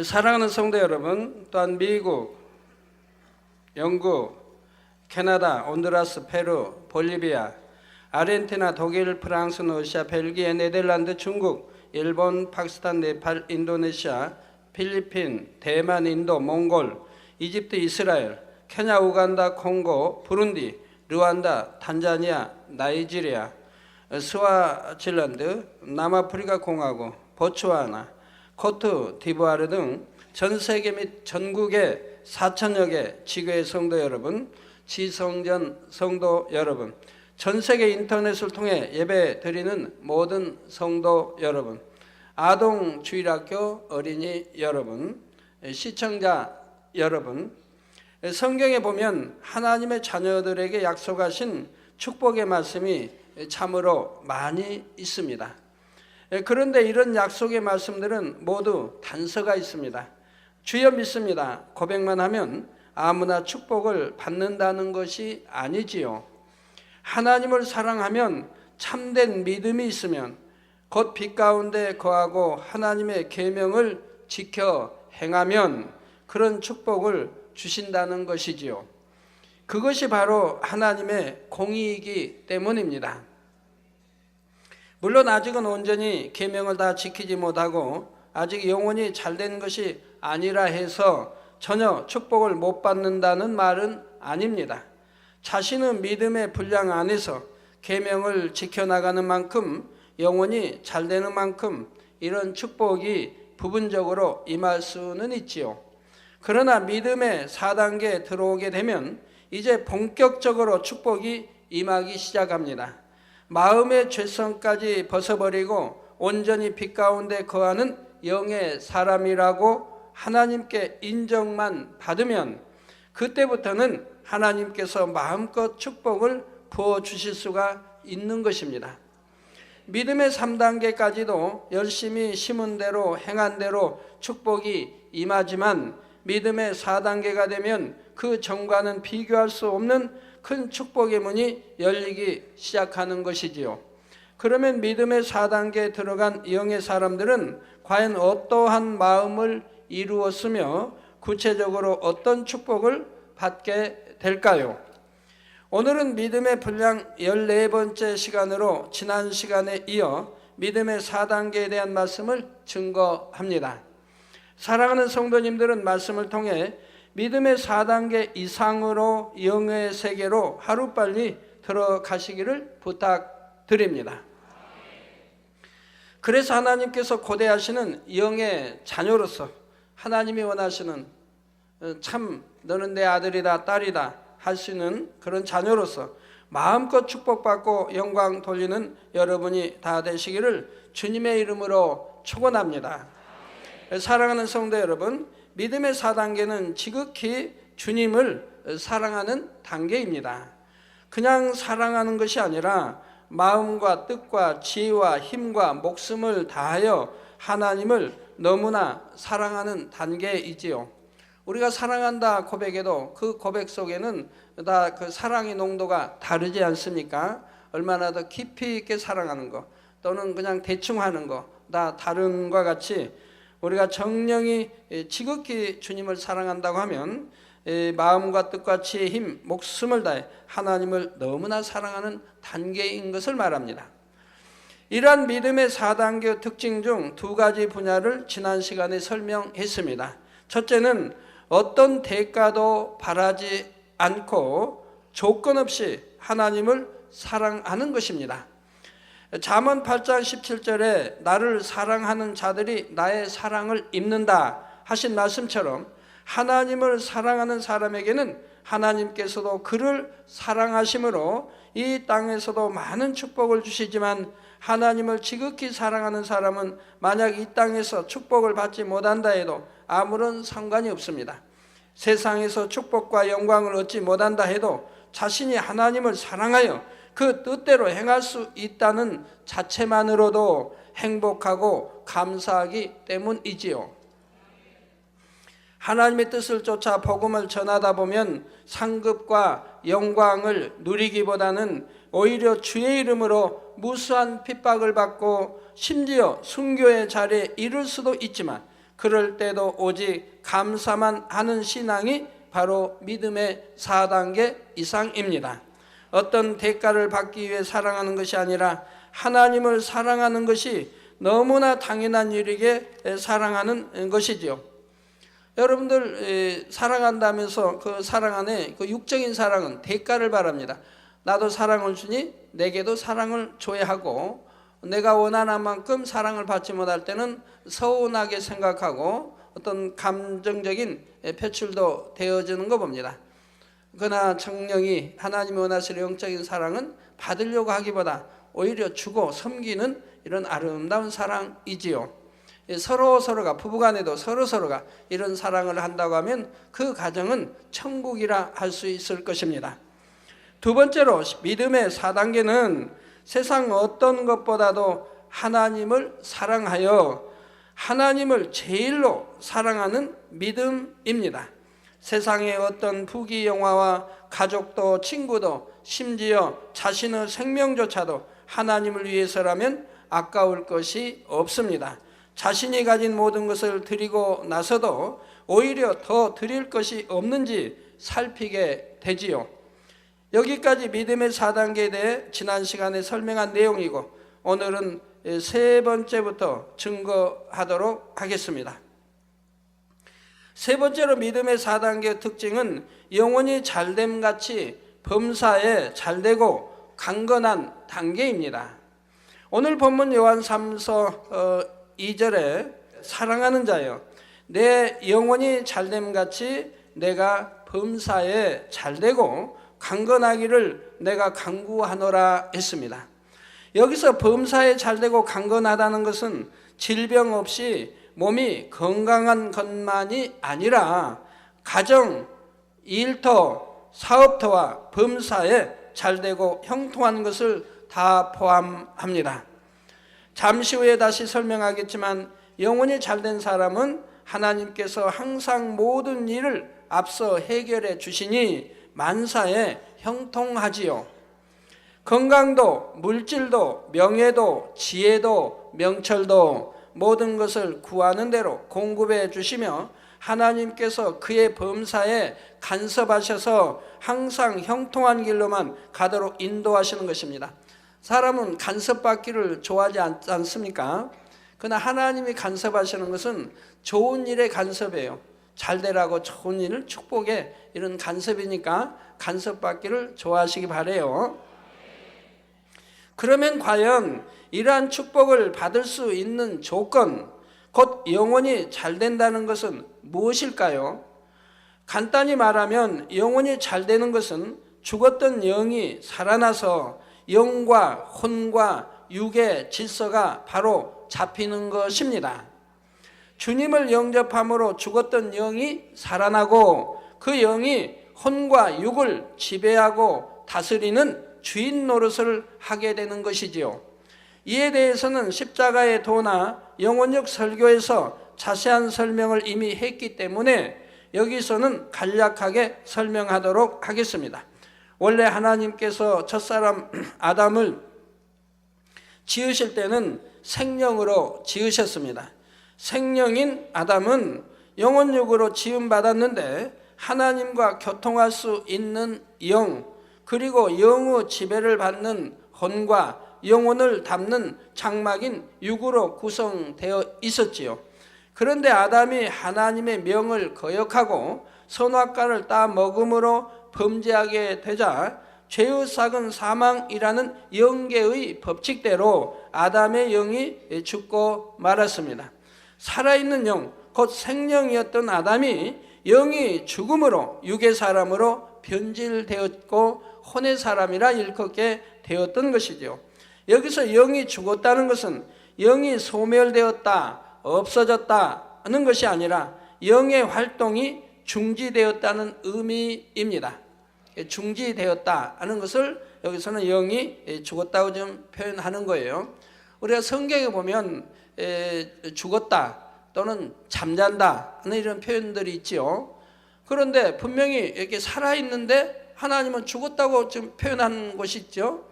사랑하는 성도 여러분, 또한 미국, 영국, 캐나다, 온두라스, 페루, 볼리비아, 아르헨티나, 독일, 프랑스, 러시아, 벨기에, 네덜란드, 중국, 일본, 파키스탄, 네팔, 인도네시아, 필리핀, 대만, 인도, 몽골, 이집트, 이스라엘, 케냐, 우간다, 콩고, 부룬디, 르완다, 탄자니아, 나이지리아, 스와질랜드, 남아프리카 공화국, 보츠와나, 코트 디부아르 등 전 세계 및 전국의 4천여 개 지교회 성도 여러분, 지성전 성도 여러분, 전 세계 인터넷을 통해 예배 드리는 모든 성도 여러분, 아동 주일학교 어린이 여러분, 시청자 여러분, 성경에 보면 하나님의 자녀들에게 약속하신 축복의 말씀이 참으로 많이 있습니다. 그런데 이런 약속의 말씀들은 모두 단서가 있습니다. 주여 믿습니다. 고백만 하면 아무나 축복을 받는다는 것이 아니지요. 하나님을 사랑하면 참된 믿음이 있으면 곧 빛 가운데 거하고 하나님의 계명을 지켜 행하면 그런 축복을 주신다는 것이지요. 그것이 바로 하나님의 공의이기 때문입니다. 물론 아직은 온전히 계명을 다 지키지 못하고 아직 영혼이 잘된 것이 아니라 해서 전혀 축복을 못 받는다는 말은 아닙니다. 자신의 믿음의 분량 안에서 계명을 지켜나가는 만큼 영혼이 잘되는 만큼 이런 축복이 부분적으로 임할 수는 있지요. 그러나 믿음의 4단계에 들어오게 되면 이제 본격적으로 축복이 임하기 시작합니다. 마음의 죄성까지 벗어버리고 온전히 빛 가운데 거하는 영의 사람이라고 하나님께 인정만 받으면 그때부터는 하나님께서 마음껏 축복을 부어주실 수가 있는 것입니다. 믿음의 3단계까지도 열심히 심은 대로 행한 대로 축복이 임하지만 믿음의 4단계가 되면 그 전과는 비교할 수 없는 큰 축복의 문이 열리기 시작하는 것이지요. 그러면 믿음의 4단계에 들어간 영의 사람들은 과연 어떠한 마음을 이루었으며 구체적으로 어떤 축복을 받게 될까요? 오늘은 믿음의 분량 14번째 시간으로 지난 시간에 이어 믿음의 4단계에 대한 말씀을 증거합니다. 사랑하는 성도님들은 말씀을 통해 믿음의 4단계 이상으로 영의 세계로 하루빨리 들어가시기를 부탁드립니다. 그래서 하나님께서 고대하시는 영의 자녀로서 하나님이 원하시는 참 너는 내 아들이다 딸이다 할 수 있는 그런 자녀로서 마음껏 축복받고 영광 돌리는 여러분이 다 되시기를 주님의 이름으로 축원합니다. 사랑하는 성도 여러분, 믿음의 4단계는 지극히 주님을 사랑하는 단계입니다. 그냥 사랑하는 것이 아니라 마음과 뜻과 지혜와 힘과 목숨을 다하여 하나님을 너무나 사랑하는 단계이지요. 우리가 사랑한다 고백해도 그 고백 속에는 다 그 사랑의 농도가 다르지 않습니까? 얼마나 더 깊이 있게 사랑하는 것 또는 그냥 대충 하는 것 다 다른 것과 같이 우리가 정령이 지극히 주님을 사랑한다고 하면 마음과 뜻과 지혜, 힘, 목숨을 다해 하나님을 너무나 사랑하는 단계인 것을 말합니다. 이러한 믿음의 4단계 특징 중 2가지 분야를 지난 시간에 설명했습니다. 첫째는 어떤 대가도 바라지 않고 조건 없이 하나님을 사랑하는 것입니다. 잠언 8장 17절에 나를 사랑하는 자들이 나의 사랑을 입는다 하신 말씀처럼 하나님을 사랑하는 사람에게는 하나님께서도 그를 사랑하심으로 이 땅에서도 많은 축복을 주시지만 하나님을 지극히 사랑하는 사람은 만약 이 땅에서 축복을 받지 못한다 해도 아무런 상관이 없습니다. 세상에서 축복과 영광을 얻지 못한다 해도 자신이 하나님을 사랑하여 그 뜻대로 행할 수 있다는 자체만으로도 행복하고 감사하기 때문이지요. 하나님의 뜻을 쫓아 복음을 전하다 보면 상급과 영광을 누리기보다는 오히려 주의 이름으로 무수한 핍박을 받고 심지어 순교의 자리에 이를 수도 있지만 그럴 때도 오직 감사만 하는 신앙이 바로 믿음의 4단계 이상입니다. 어떤 대가를 받기 위해 사랑하는 것이 아니라 하나님을 사랑하는 것이 너무나 당연한 일이기에 사랑하는 것이지요. 여러분들 사랑한다면서 그 사랑 안에 그 육적인 사랑은 대가를 바랍니다. 나도 사랑을 주니 내게도 사랑을 줘야 하고, 내가 원하는 만큼 사랑을 받지 못할 때는 서운하게 생각하고 어떤 감정적인 표출도 되어지는 거 봅니다. 그러나 성령이 하나님이 원하시는 영적인 사랑은 받으려고 하기보다 오히려 주고 섬기는 이런 아름다운 사랑이지요. 서로가 부부간에도 서로가 이런 사랑을 한다고 하면 그 가정은 천국이라 할 수 있을 것입니다. 두 번째로 믿음의 4단계는 세상 어떤 것보다도 하나님을 사랑하여 하나님을 제일로 사랑하는 믿음입니다. 세상의 어떤 부귀영화와 가족도 친구도 심지어 자신의 생명조차도 하나님을 위해서라면 아까울 것이 없습니다. 자신이 가진 모든 것을 드리고 나서도 오히려 더 드릴 것이 없는지 살피게 되지요. 여기까지 믿음의 4단계에 대해 지난 시간에 설명한 내용이고, 오늘은 세 번째부터 증거하도록 하겠습니다. 세 번째로 믿음의 4단계의 특징은 영혼이 잘됨같이 범사에 잘되고 강건한 단계입니다. 오늘 본문 요한 3서 2절에 사랑하는 자여, 내 영혼이 잘됨같이 내가 범사에 잘되고 강건하기를 내가 간구하노라 했습니다. 여기서 범사에 잘되고 강건하다는 것은 질병 없이 몸이 건강한 것만이 아니라 가정, 일터, 사업터와 범사에 잘되고 형통한 것을 다 포함합니다. 잠시 후에 다시 설명하겠지만 영혼이 잘된 사람은 하나님께서 항상 모든 일을 앞서 해결해 주시니 만사에 형통하지요. 건강도, 물질도, 명예도, 지혜도, 명철도 모든 것을 구하는 대로 공급해 주시며 하나님께서 그의 범사에 간섭하셔서 항상 형통한 길로만 가도록 인도하시는 것입니다. 사람은 간섭받기를 좋아하지 않습니까? 그러나 하나님이 간섭하시는 것은 좋은 일의 간섭이에요. 잘 되라고 좋은 일을 축복해, 이런 간섭이니까 간섭받기를 좋아하시기 바라요. 그러면 과연 이러한 축복을 받을 수 있는 조건, 곧 영혼이 잘 된다는 것은 무엇일까요? 간단히 말하면 영혼이 잘 되는 것은 죽었던 영이 살아나서 영과 혼과 육의 질서가 바로 잡히는 것입니다. 주님을 영접함으로 죽었던 영이 살아나고 그 영이 혼과 육을 지배하고 다스리는 주인 노릇을 하게 되는 것이지요. 이에 대해서는 십자가의 도나 영혼력 설교에서 자세한 설명을 이미 했기 때문에 여기서는 간략하게 설명하도록 하겠습니다. 원래 하나님께서 첫사람 아담을 지으실 때는 생령으로 지으셨습니다. 생령인 아담은 영혼육으로 지음받았는데 하나님과 교통할 수 있는 영, 그리고 영의 지배를 받는 혼과 영혼을 담는 장막인 육으로 구성되어 있었지요. 그런데 아담이 하나님의 명을 거역하고 선악과를 따 먹음으로 범죄하게 되자 죄의 삭은 사망이라는 영계의 법칙대로 아담의 영이 죽고 말았습니다. 살아있는 영, 곧 생명이었던 아담이 영이 죽음으로 육의 사람으로 변질되었고 혼의 사람이라 일컫게 되었던 것이죠. 여기서 영이 죽었다는 것은 영이 소멸되었다, 없어졌다는 것이 아니라 영의 활동이 중지되었다는 의미입니다. 중지되었다는 것을 여기서는 영이 죽었다고 좀 표현하는 거예요. 우리가 성경에 보면 죽었다 또는 잠잔다 하는 이런 표현들이 있지요. 그런데 분명히 이렇게 살아있는데 하나님은 죽었다고 지금 표현하는 것이 있죠.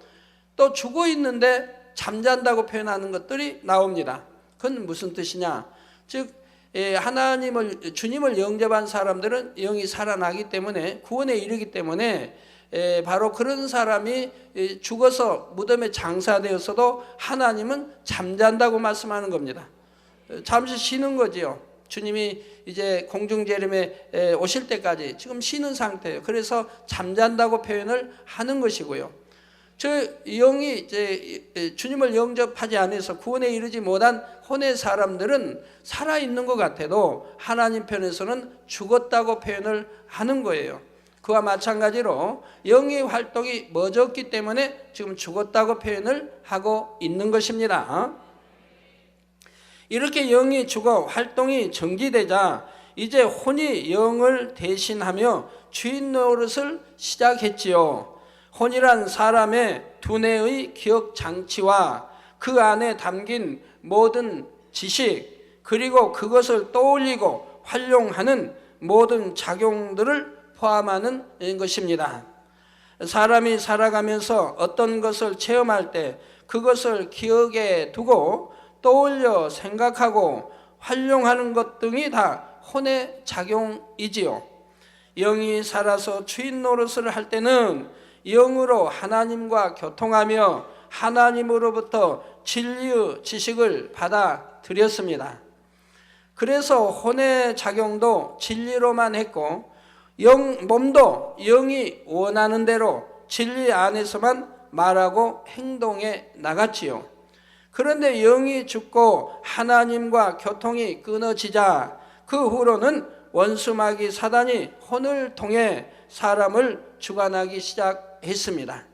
또 죽어있는데 잠잔다고 표현하는 것들이 나옵니다. 그건 무슨 뜻이냐? 즉 주님을 영접한 사람들은 영이 살아나기 때문에, 구원에 이르기 때문에 바로 그런 사람이 죽어서 무덤에 장사되었어도 하나님은 잠잔다고 말씀하는 겁니다. 잠시 쉬는 거지요. 주님이 이제 공중재림에 오실 때까지 지금 쉬는 상태예요. 그래서 잠잔다고 표현을 하는 것이고요. 저 영이 이제 주님을 영접하지 않아서 구원에 이르지 못한 혼의 사람들은 살아있는 것 같아도 하나님 편에서는 죽었다고 표현을 하는 거예요. 그와 마찬가지로 영의 활동이 멎었기 때문에 지금 죽었다고 표현을 하고 있는 것입니다. 이렇게 영이 죽어 활동이 정지되자 이제 혼이 영을 대신하며 주인 노릇을 시작했지요. 혼이란 사람의 두뇌의 기억 장치와 그 안에 담긴 모든 지식, 그리고 그것을 떠올리고 활용하는 모든 작용들을 포함하는 것입니다. 사람이 살아가면서 어떤 것을 체험할 때 그것을 기억에 두고 떠올려 생각하고 활용하는 것 등이 다 혼의 작용이지요. 영이 살아서 주인 노릇을 할 때는 영으로 하나님과 교통하며 하나님으로부터 진리의 지식을 받아들였습니다. 그래서 혼의 작용도 진리로만 했고 몸도 영이 원하는 대로 진리 안에서만 말하고 행동해 나갔지요. 그런데 영이 죽고 하나님과 교통이 끊어지자 그 후로는 원수마귀 사단이 혼을 통해 사람을 주관하기 시작했습니다.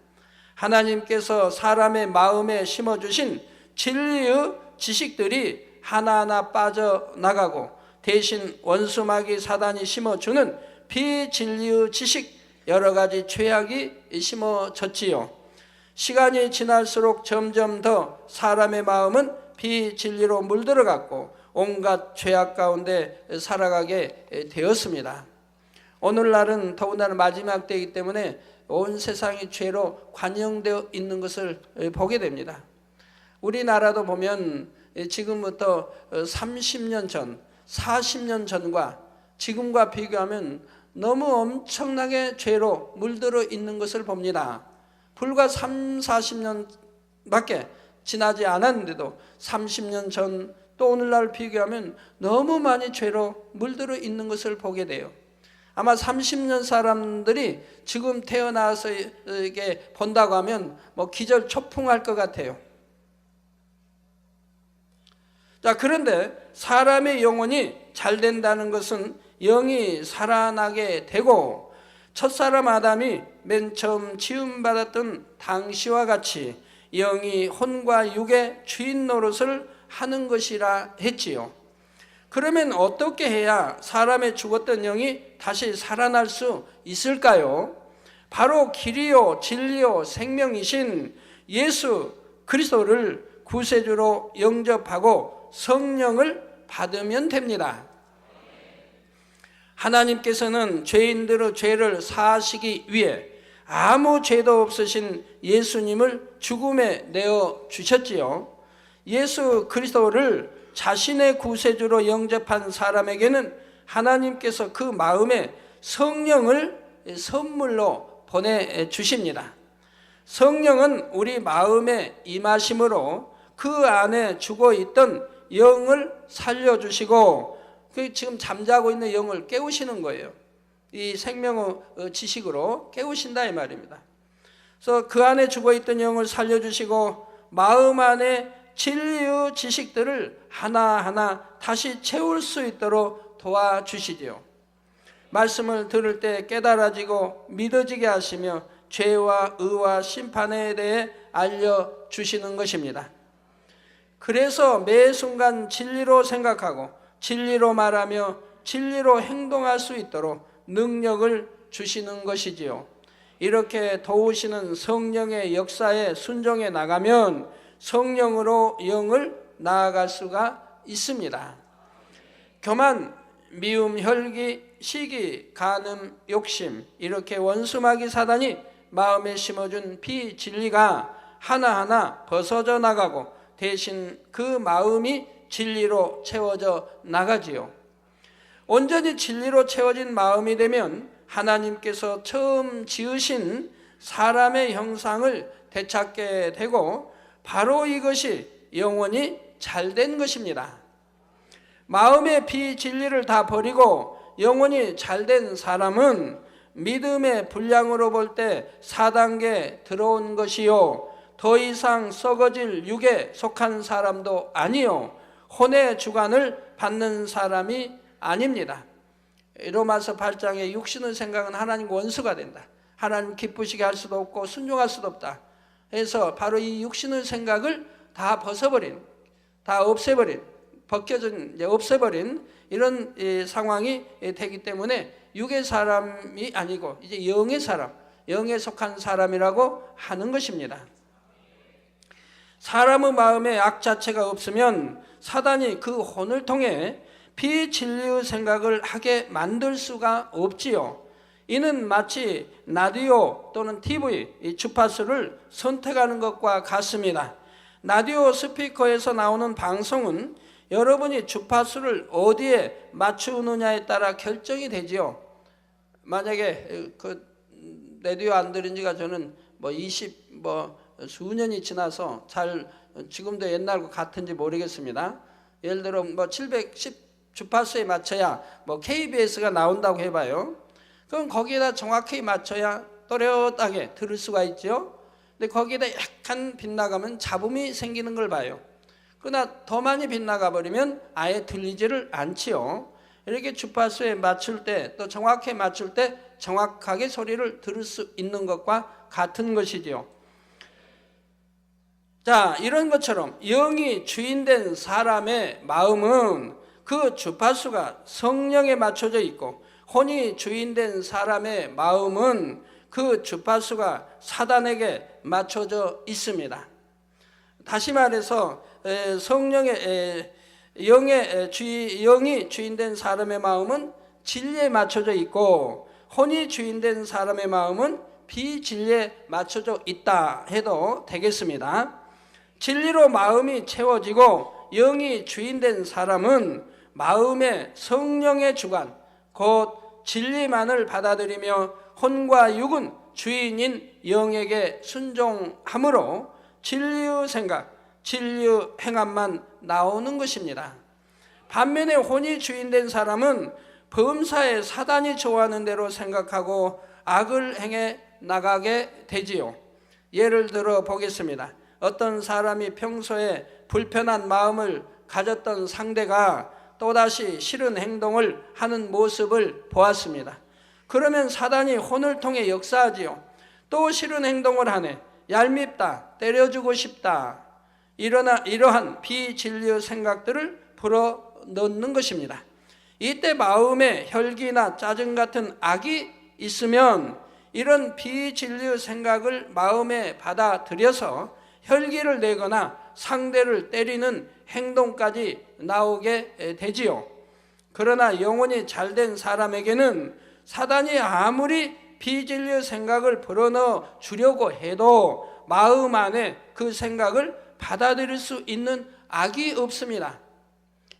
하나님께서 사람의 마음에 심어주신 진리의 지식들이 하나하나 빠져나가고 대신 원수마귀 사단이 심어주는 비진리의 지식 여러 가지 죄악이 심어졌지요. 시간이 지날수록 점점 더 사람의 마음은 비진리로 물들어갔고 온갖 죄악 가운데 살아가게 되었습니다. 오늘날은 더군다나 마지막 때이기 때문에 온 세상이 죄로 관영되어 있는 것을 보게 됩니다. 우리나라도 보면 지금부터 30년 전, 40년 전과 지금과 비교하면 너무 엄청나게 죄로 물들어 있는 것을 봅니다. 불과 40년밖에 지나지 않았는데도 30년 전 또 오늘날 비교하면 너무 많이 죄로 물들어 있는 것을 보게 돼요. 아마 30년 사람들이 지금 태어나서 이게 본다고 하면 뭐 기절초풍할 것 같아요. 자, 그런데 사람의 영혼이 잘 된다는 것은 영이 살아나게 되고 첫사람 아담이 맨 처음 지음받았던 당시와 같이 영이 혼과 육의 주인 노릇을 하는 것이라 했지요. 그러면 어떻게 해야 사람의 죽었던 영이 다시 살아날 수 있을까요? 바로 길이요 진리요 생명이신 예수 그리스도를 구세주로 영접하고 성령을 받으면 됩니다. 하나님께서는 죄인들의 죄를 사하시기 위해 아무 죄도 없으신 예수님을 죽음에 내어 주셨지요. 예수 그리스도를 자신의 구세주로 영접한 사람에게는 하나님께서 그 마음에 성령을 선물로 보내주십니다. 성령은 우리 마음에 임하심으로 그 안에 죽어있던 영을 살려주시고 지금 잠자고 있는 영을 깨우시는 거예요. 이 생명의 지식으로 깨우신다 이 말입니다. 그래서 그 안에 죽어있던 영을 살려주시고 마음 안에 진리의 지식들을 하나하나 다시 채울 수 있도록 도와주시지요. 말씀을 들을 때 깨달아지고 믿어지게 하시며 죄와 의와 심판에 대해 알려주시는 것입니다. 그래서 매 순간 진리로 생각하고 진리로 말하며 진리로 행동할 수 있도록 능력을 주시는 것이지요. 이렇게 도우시는 성령의 역사에 순종해 나가면 성령으로 영을 나아갈 수가 있습니다. 교만, 미움, 혈기, 시기, 간음, 욕심 이렇게 원수마귀 사단이 마음에 심어준 비진리가 하나하나 벗어져 나가고 대신 그 마음이 진리로 채워져 나가지요. 온전히 진리로 채워진 마음이 되면 하나님께서 처음 지으신 사람의 형상을 되찾게 되고 바로 이것이 영원히 잘된 것입니다. 마음의 비진리를 다 버리고 영원히 잘된 사람은 믿음의 분량으로 볼 때 4단계에 들어온 것이요, 더 이상 썩어질 육에 속한 사람도 아니요, 혼의 주관을 받는 사람이 아닙니다. 로마서 8장에 육신의 생각은 하나님 원수가 된다. 하나님 기쁘시게 할 수도 없고 순종할 수도 없다. 그래서 바로 이 육신의 생각을 다 벗어버린, 다 없애버린, 벗겨진, 없애버린 이런 상황이 되기 때문에 육의 사람이 아니고 이제 영의 사람, 영에 속한 사람이라고 하는 것입니다. 사람의 마음에 악 자체가 없으면 사단이 그 혼을 통해 비진리의 생각을 하게 만들 수가 없지요. 이는 마치 라디오 또는 TV, 주파수를 선택하는 것과 같습니다. 라디오 스피커에서 나오는 방송은 여러분이 주파수를 어디에 맞추느냐에 따라 결정이 되지요. 만약에 그 라디오 안 들은 지가 저는 수년이 지나서 잘 지금도 옛날과 같은지 모르겠습니다. 예를 들어 710 주파수에 맞춰야 KBS가 나온다고 해봐요. 그럼 거기에다 정확히 맞춰야 또렷하게 들을 수가 있죠. 근데 거기에다 약간 빗나가면 잡음이 생기는 걸 봐요. 그러나 더 많이 빗나가 버리면 아예 들리지를 않지요. 이렇게 주파수에 맞출 때, 또 정확히 맞출 때 정확하게 소리를 들을 수 있는 것과 같은 것이지요. 자, 이런 것처럼 영이 주인된 사람의 마음은 그 주파수가 성령에 맞춰져 있고, 혼이 주인된 사람의 마음은 그 주파수가 사단에게 맞춰져 있습니다. 다시 말해서 영이 주인된 사람의 마음은 진리에 맞춰져 있고, 혼이 주인된 사람의 마음은 비진리에 맞춰져 있다 해도 되겠습니다. 진리로 마음이 채워지고 영이 주인된 사람은 마음의 성령의 주관, 곧 진리만을 받아들이며 혼과 육은 주인인 영에게 순종함으로 진리의 생각, 진리의 행함만 나오는 것입니다. 반면에 혼이 주인된 사람은 범사에 사단이 좋아하는 대로 생각하고 악을 행해 나가게 되지요. 예를 들어 보겠습니다. 어떤 사람이 평소에 불편한 마음을 가졌던 상대가 또다시 싫은 행동을 하는 모습을 보았습니다. 그러면 사단이 혼을 통해 역사하지요. 또 싫은 행동을 하네, 얄밉다, 때려주고 싶다, 이러한 비진리의 생각들을 불어넣는 것입니다. 이때 마음에 혈기나 짜증 같은 악이 있으면 이런 비진리의 생각을 마음에 받아들여서 혈기를 내거나 상대를 때리는 행동까지 나오게 되지요. 그러나 영혼이 잘된 사람에게는 사단이 아무리 비진리의 생각을 불어넣어 주려고 해도 마음 안에 그 생각을 받아들일 수 있는 악이 없습니다.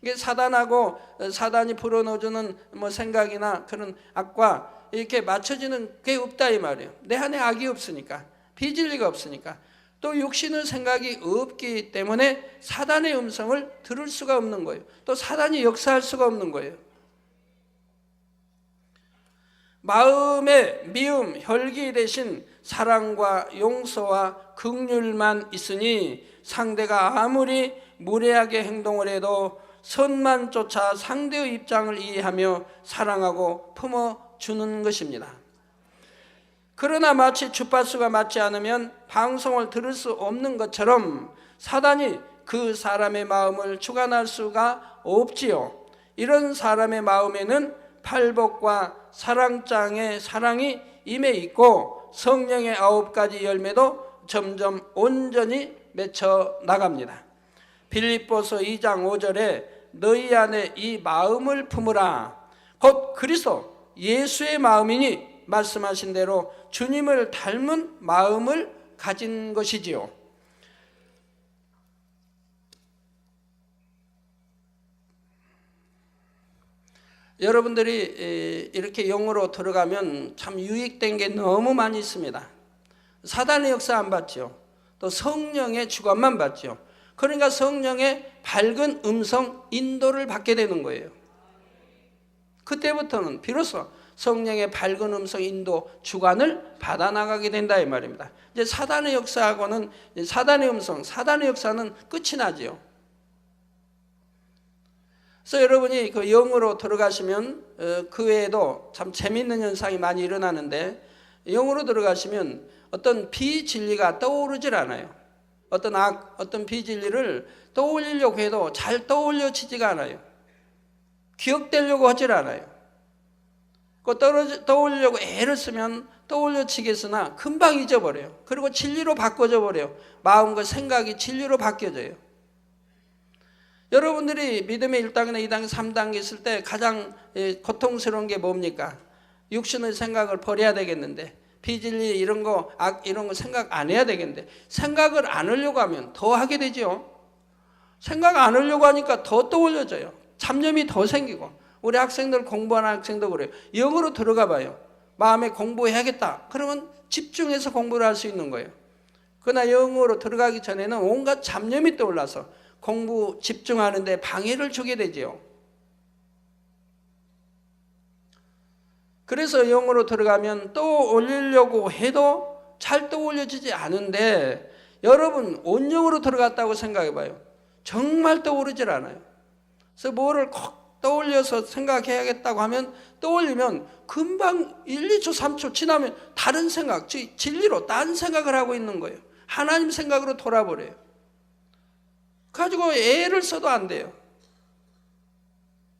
이게 사단이 불어넣어주는 생각이나 그런 악과 이렇게 맞춰지는 게 없다 이 말이에요. 내 안에 악이 없으니까, 비진리가 없으니까, 또 육신의 생각이 없기 때문에 사단의 음성을 들을 수가 없는 거예요. 또 사단이 역사할 수가 없는 거예요. 마음의 미움, 혈기 대신 사랑과 용서와 긍휼만 있으니 상대가 아무리 무례하게 행동을 해도 선만 쫓아 상대의 입장을 이해하며 사랑하고 품어주는 것입니다. 그러나 마치 주파수가 맞지 않으면 방송을 들을 수 없는 것처럼 사단이 그 사람의 마음을 주관할 수가 없지요. 이런 사람의 마음에는 팔복과 사랑장의 사랑이 임해 있고 성령의 9가지 열매도 점점 온전히 맺혀 나갑니다. 빌립보서 2장 5절에 너희 안에 이 마음을 품으라, 곧 그리스도 예수의 마음이니 말씀하신 대로 주님을 닮은 마음을 가진 것이지요. 여러분들이 이렇게 영으로 들어가면 참 유익된 게 너무 많이 있습니다. 사단의 역사 안 받죠. 또 성령의 주관만 받죠. 그러니까 성령의 밝은 음성 인도를 받게 되는 거예요. 그때부터는 비로소 성령의 밝은 음성 인도 주관을 받아 나가게 된다 이 말입니다. 이제 사단의 역사하고는 사단의 음성, 사단의 역사는 끝이 나지요. 그래서 여러분이 그 영으로 들어가시면 그 외에도 참 재미있는 현상이 많이 일어나는데, 영으로 들어가시면 어떤 비진리가 떠오르질 않아요. 어떤 비진리를 떠올리려고 해도 잘 떠올려지지가 않아요. 기억되려고 하질 않아요. 떠올리려고 애를 쓰면 떠올려지겠으나 금방 잊어버려요. 그리고 진리로 바꿔져 버려요. 마음과 생각이 진리로 바뀌어져요. 여러분들이 믿음의 1단계나 2단계, 3단계 있을 때 가장 고통스러운 게 뭡니까? 육신의 생각을 버려야 되겠는데, 비진리 이런 거, 악 이런 거 생각 안 해야 되겠는데, 생각을 안 하려고 하면 더 하게 되죠. 생각 안 하려고 하니까 더 떠올려져요. 잡념이 더 생기고. 우리 학생들, 공부하는 학생도 그래요. 영으로 들어가 봐요. 마음에 공부해야겠다. 그러면 집중해서 공부를 할 수 있는 거예요. 그러나 영으로 들어가기 전에는 온갖 잡념이 떠올라서 공부 집중하는데 방해를 주게 되지요. 그래서 영으로 들어가면 떠올리려고 해도 잘 떠올려지지 않은데, 여러분 온영으로 들어갔다고 생각해 봐요. 정말 떠오르질 않아요. 그래서 뭐를 콕 떠올려서 생각해야겠다고 하면, 떠올리면 금방 1, 2초, 3초 지나면 다른 생각, 즉 진리로 딴 생각을 하고 있는 거예요. 하나님 생각으로 돌아버려요. 가지고 애를 써도 안 돼요.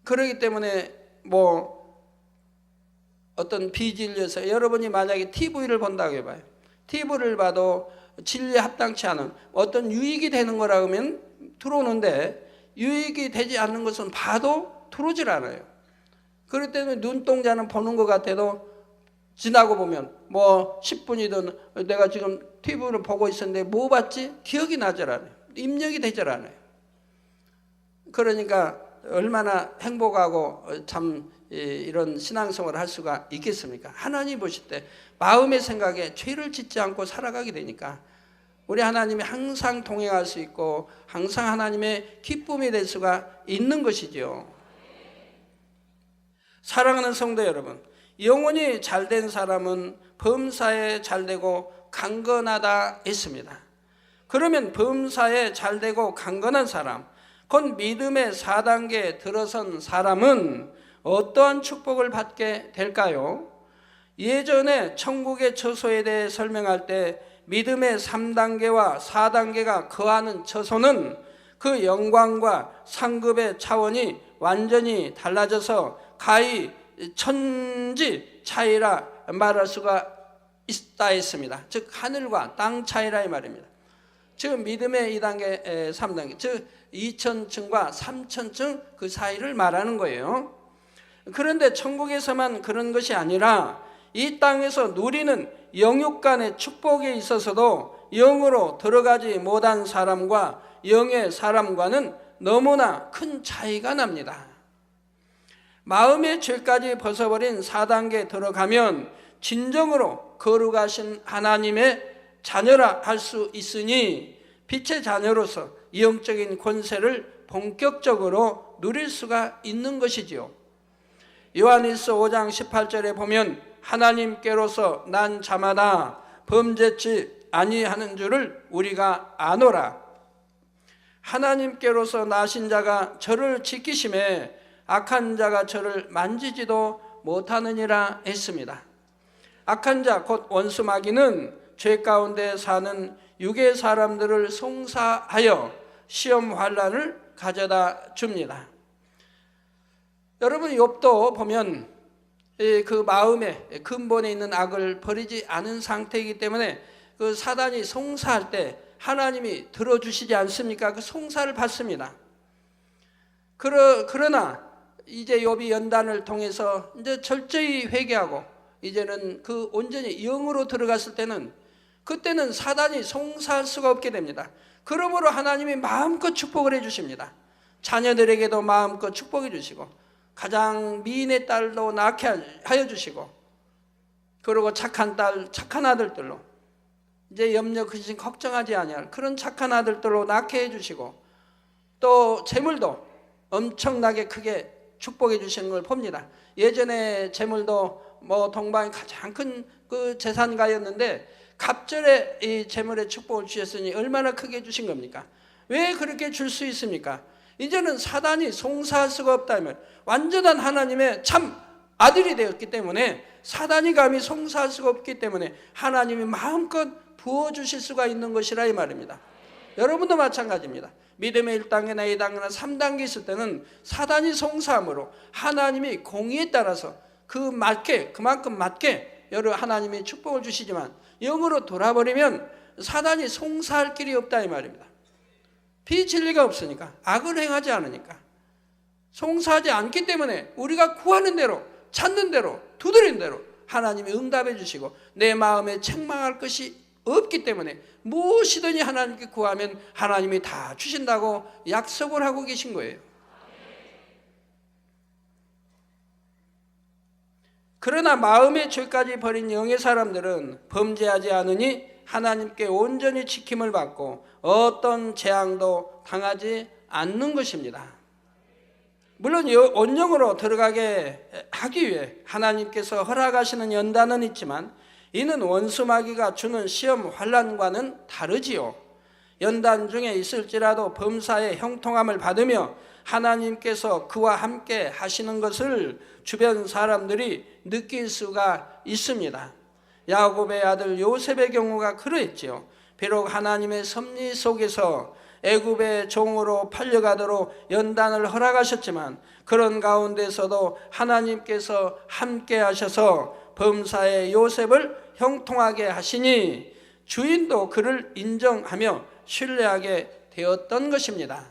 그렇기 때문에 어떤 비진리에서 여러분이 만약에 TV를 본다고 해봐요. TV를 봐도 진리에 합당치 않은 어떤 유익이 되는 거라 하면 들어오는데, 유익이 되지 않는 것은 봐도 들어오질 않아요. 그럴 때는 눈동자는 보는 것 같아도 지나고 보면 10분이든 내가 지금 TV를 보고 있었는데 뭐 봤지? 기억이 나질 않아요. 입력이 되질 않아요. 그러니까 얼마나 행복하고 참 이런 신앙생활을 할 수가 있겠습니까? 하나님 보실 때 마음의 생각에 죄를 짓지 않고 살아가게 되니까 우리 하나님이 항상 동행할 수 있고 항상 하나님의 기쁨이 될 수가 있는 것이죠. 사랑하는 성도 여러분, 영혼이 잘된 사람은 범사에 잘되고 강건하다 했습니다. 그러면 범사에 잘되고 강건한 사람, 곧 믿음의 4단계에 들어선 사람은 어떠한 축복을 받게 될까요? 예전에 천국의 처소에 대해 설명할 때 믿음의 3단계와 4단계가 거하는 처소는 그 영광과 상급의 차원이 완전히 달라져서 가히 천지 차이라 말할 수가 있다 했습니다. 즉 하늘과 땅 차이라 이 말입니다. 즉 믿음의 2단계, 3단계, 즉 2000층과 3000층 그 사이를 말하는 거예요. 그런데 천국에서만 그런 것이 아니라 이 땅에서 누리는 영육 간의 축복에 있어서도 영으로 들어가지 못한 사람과 영의 사람과는 너무나 큰 차이가 납니다. 마음의 죄까지 벗어버린 4단계에 들어가면 진정으로 거룩하신 하나님의 자녀라 할 수 있으니 빛의 자녀로서 영적인 권세를 본격적으로 누릴 수가 있는 것이지요. 요한일서 5장 18절에 보면 하나님께로서 난 자마다 범죄치 아니하는 줄을 우리가 아노라. 하나님께로서 나신 자가 저를 지키심에 악한 자가 저를 만지지도 못하느니라 했습니다. 악한 자 곧 원수 마귀는 죄 가운데 사는 육의 사람들을 송사하여 시험 환난을 가져다 줍니다. 여러분 욥도 보면 그 마음의 근본에 있는 악을 버리지 않은 상태이기 때문에 그 사단이 송사할 때 하나님이 들어주시지 않습니까? 그 송사를 받습니다. 그러나 이제 욥이 연단을 통해서 이제 철저히 회개하고 이제는 그 온전히 영으로 들어갔을 때는 그때는 사단이 송사할 수가 없게 됩니다. 그러므로 하나님이 마음껏 축복을 해주십니다. 자녀들에게도 마음껏 축복해 주시고 가장 미인의 딸도 낳게 하여 주시고, 그리고 착한 딸, 착한 아들들로 이제 염려 근심 걱정하지 아니할 그런 착한 아들들로 낳게 해주시고, 또 재물도 엄청나게 크게 축복해 주시는 걸 봅니다. 예전에 재물도 뭐 동방의 가장 큰 그 재산가였는데 갑절에 이 재물의 축복을 주셨으니 얼마나 크게 주신 겁니까? 왜 그렇게 줄 수 있습니까? 이제는 사단이 송사할 수가 없다면, 완전한 하나님의 참 아들이 되었기 때문에 사단이 감히 송사할 수가 없기 때문에 하나님이 마음껏 부어주실 수가 있는 것이라 이 말입니다. 여러분도 마찬가지입니다. 믿음의 1단계나 2단계나 3단계 있을 때는 사단이 송사함으로 하나님이 공의에 따라서 그만큼 맞게 여러 하나님이 축복을 주시지만, 영으로 돌아버리면 사단이 송사할 길이 없다 이 말입니다. 비진리가 없으니까, 악을 행하지 않으니까, 송사하지 않기 때문에 우리가 구하는 대로, 찾는 대로, 두드린 대로 하나님이 응답해 주시고, 내 마음에 책망할 것이 없기 때문에 무엇이든지 하나님께 구하면 하나님이 다 주신다고 약속을 하고 계신 거예요. 그러나 마음의 죄까지 버린 영의 사람들은 범죄하지 않으니 하나님께 온전히 지킴을 받고 어떤 재앙도 당하지 않는 것입니다. 물론 온영으로 들어가게 하기 위해 하나님께서 허락하시는 연단은 있지만, 이는 원수 마귀가 주는 시험 환난과는 다르지요. 연단 중에 있을지라도 범사의 형통함을 받으며 하나님께서 그와 함께 하시는 것을 주변 사람들이 느낄 수가 있습니다. 야곱의 아들 요셉의 경우가 그러했지요. 비록 하나님의 섭리 속에서 애굽의 종으로 팔려가도록 연단을 허락하셨지만, 그런 가운데서도 하나님께서 함께 하셔서 범사의 요셉을 형통하게 하시니 주인도 그를 인정하며 신뢰하게 되었던 것입니다.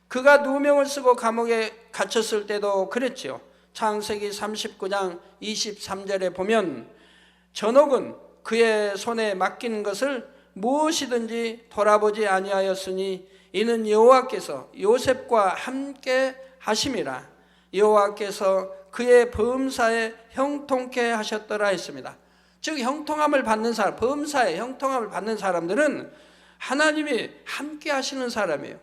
그가 누명을 쓰고 감옥에 갇혔을 때도 그랬지요. 창세기 39장 23절에 보면, 전옥은 그의 손에 맡긴 것을 무엇이든지 돌아보지 아니하였으니 이는 여호와께서 요셉과 함께 하심이라. 여호와께서 그의 범사에 형통케 하셨더라 했습니다. 즉 형통함을 받는 사람, 범사에 형통함을 받는 사람들은 하나님이 함께 하시는 사람이에요.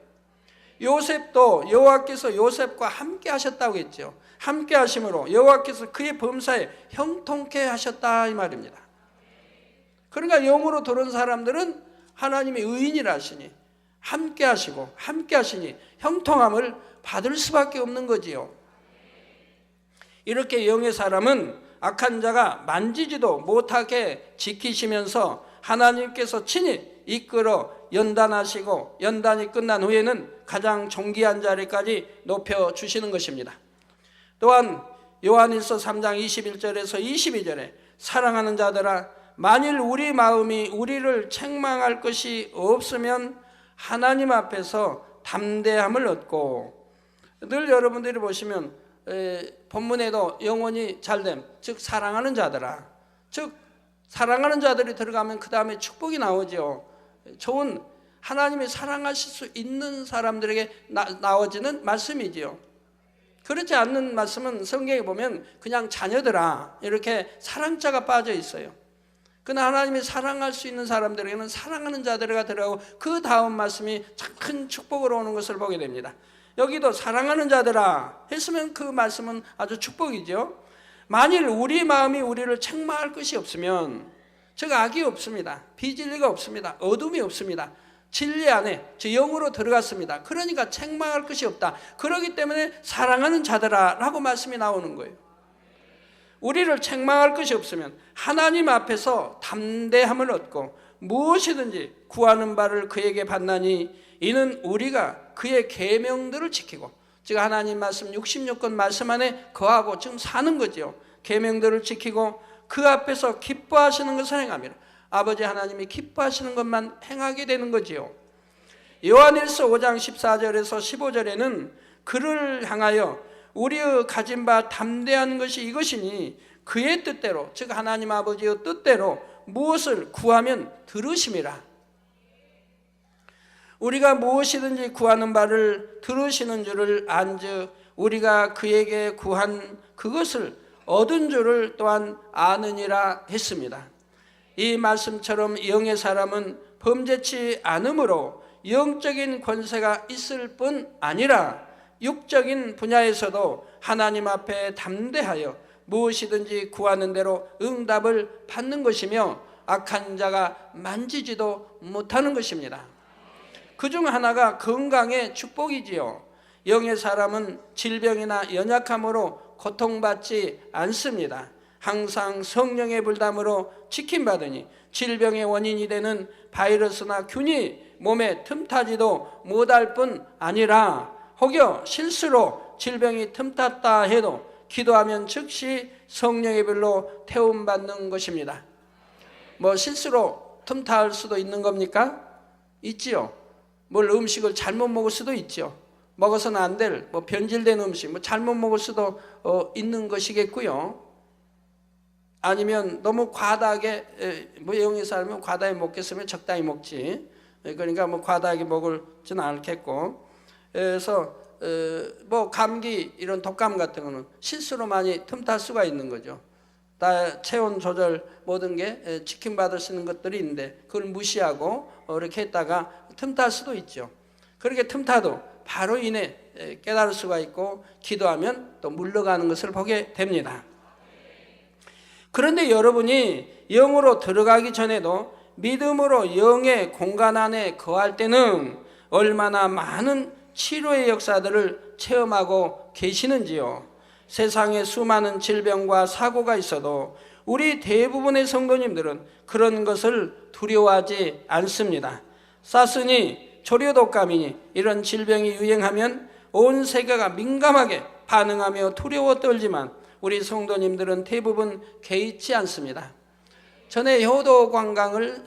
요셉도 여호와께서 요셉과 함께 하셨다고 했죠. 함께 하심으로 여호와께서 그의 범사에 형통케 하셨다 이 말입니다. 그러니까 영으로 들어온 사람들은 하나님이 의인이라 하시니 함께 하시고, 함께 하시니 형통함을 받을 수밖에 없는 거지요. 이렇게 영의 사람은 악한 자가 만지지도 못하게 지키시면서 하나님께서 친히 이끌어 연단하시고, 연단이 끝난 후에는 가장 존귀한 자리까지 높여주시는 것입니다. 또한 요한일서 3장 21절에서 22절에 사랑하는 자들아, 만일 우리 마음이 우리를 책망할 것이 없으면 하나님 앞에서 담대함을 얻고, 늘 여러분들이 보시면 본문에도 영원히 잘됨, 즉 사랑하는 자들아, 즉 사랑하는 자들이 들어가면 그 다음에 축복이 나오죠. 좋은 하나님이 사랑하실 수 있는 사람들에게 나와지는 말씀이지요. 그렇지 않는 말씀은 성경에 보면 그냥 자녀들아 이렇게 사랑자가 빠져 있어요. 그러나 하나님이 사랑할 수 있는 사람들에게는 사랑하는 자들가 들어가고 그 다음 말씀이 참 큰 축복으로 오는 것을 보게 됩니다. 여기도 사랑하는 자들아 했으면 그 말씀은 아주 축복이죠. 만일 우리 마음이 우리를 책망할 것이 없으면, 즉 악이 없습니다, 비진리가 없습니다, 어둠이 없습니다, 진리 안에 저 영으로 들어갔습니다. 그러니까 책망할 것이 없다. 그렇기 때문에 사랑하는 자들아 라고 말씀이 나오는 거예요. 우리를 책망할 것이 없으면 하나님 앞에서 담대함을 얻고 무엇이든지 구하는 바를 그에게 받나니 이는 우리가 그의 계명들을 지키고, 즉 하나님 말씀 66권 말씀 안에 거하고 지금 사는 거죠. 계명들을 지키고 그 앞에서 기뻐하시는 것을 행함이라. 아버지 하나님이 기뻐하시는 것만 행하게 되는 거지요. 요한일서 5장 14절에서 15절에는 그를 향하여 우리의 가진 바 담대한 것이 이것이니 그의 뜻대로, 즉 하나님 아버지의 뜻대로 무엇을 구하면 들으심이라. 우리가 무엇이든지 구하는 바를 들으시는 줄을 안즉 우리가 그에게 구한 그것을 얻은 줄을 또한 아느니라 했습니다. 이 말씀처럼 영의 사람은 범죄치 않으므로 영적인 권세가 있을 뿐 아니라 육적인 분야에서도 하나님 앞에 담대하여 무엇이든지 구하는 대로 응답을 받는 것이며 악한 자가 만지지도 못하는 것입니다. 그중 하나가 건강의 축복이지요. 영의 사람은 질병이나 연약함으로 고통받지 않습니다. 항상 성령의 불담으로 지킴받으니 질병의 원인이 되는 바이러스나 균이 몸에 틈타지도 못할 뿐 아니라 혹여 실수로 질병이 틈탔다 해도 기도하면 즉시 성령의 불로 태움받는 것입니다. 뭐 실수로 틈탈 수도 있는 겁니까? 있지요. 뭘 음식을 잘못 먹을 수도 있죠. 먹어서는 안 될 변질된 음식 잘못 먹을 수도 있는 것이겠고요. 아니면 너무 과다하게 영의 사람은 과다하게 먹겠으면 적당히 먹지. 그러니까 과다하게 먹을지는 않겠고. 그래서 감기 이런 독감 같은 거는 실수로 많이 틈탈 수가 있는 거죠. 다 체온 조절 모든 게 지킴받을 수 있는 것들이 있는데 그걸 무시하고 이렇게 했다가 틈탈 수도 있죠. 그렇게 틈타도 바로 이내 깨달을 수가 있고 기도하면 또 물러가는 것을 보게 됩니다. 그런데 여러분이 영으로 들어가기 전에도 믿음으로 영의 공간 안에 거할 때는 얼마나 많은 치료의 역사들을 체험하고 계시는지요. 세상에 수많은 질병과 사고가 있어도 우리 대부분의 성도님들은 그런 것을 두려워하지 않습니다. 사스니 조류독감이니 이런 질병이 유행하면 온 세계가 민감하게 반응하며 두려워 떨지만 우리 성도님들은 대부분 개의치 않습니다. 전에 효도 관광을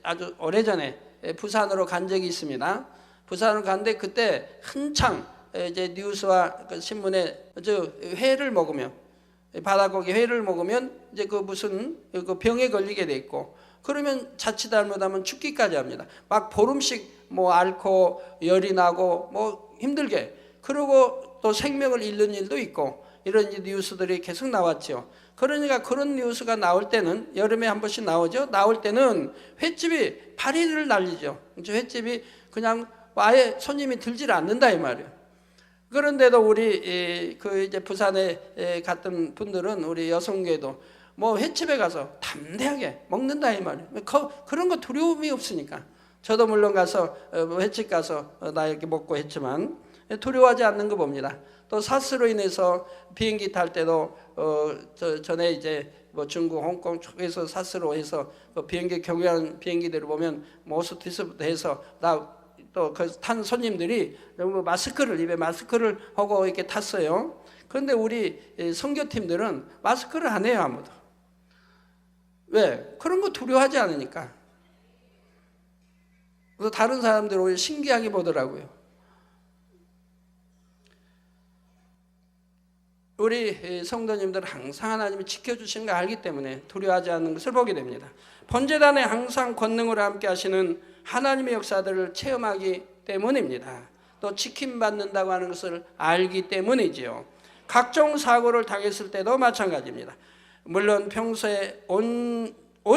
아주 오래전에 부산으로 간 적이 있습니다. 부산을 갔는데 그때 한창 이제 뉴스와 신문에 회를 먹으면 바다고기 회를 먹으면 이제 무슨 병에 걸리게 돼 있고 그러면 자칫 잘못하면 죽기까지 합니다. 막 보름씩 앓고 열이 나고 힘들게 그리고 또 생명을 잃는 일도 있고 이런 뉴스들이 계속 나왔죠. 그러니까 그런 뉴스가 나올 때는 여름에 한 번씩 나오죠. 나올 때는 횟집이 파리를 날리죠. 횟집이 그냥 아예 손님이 들질 않는다 이 말이에요. 그런데도 우리 이제 부산에 갔던 분들은 우리 여성계도 횟집에 가서 담대하게 먹는다 이 말이에요. 그런 거 두려움이 없으니까. 저도 물론 가서 횟집 가서 나 이렇게 먹고 했지만 두려워하지 않는 거 봅니다. 또 사스로 인해서 비행기 탈 때도 전에 이제 중국, 홍콩 쪽에서 사스로 해서 비행기 경유하는 비행기들을 보면 호스티스부터 해서 또 탄 손님들이 마스크를 입에 마스크를 하고 이렇게 탔어요. 그런데 우리 선교팀들은 마스크를 안 해요, 아무도. 왜? 그런 거 두려워하지 않으니까. 그래서 다른 사람들 오히려 신기하게 보더라고요. 우리 성도님들은 항상 하나님이 지켜주시는 걸 알기 때문에 두려워하지 않는 것을 보게 됩니다. 번제단에 항상 권능으로 함께 하시는 하나님의 역사들을 체험하기 때문입니다. 또 지킴받는다고 하는 것을 알기 때문이지요. 각종 사고를 당했을 때도 마찬가지입니다. 물론 평소에 온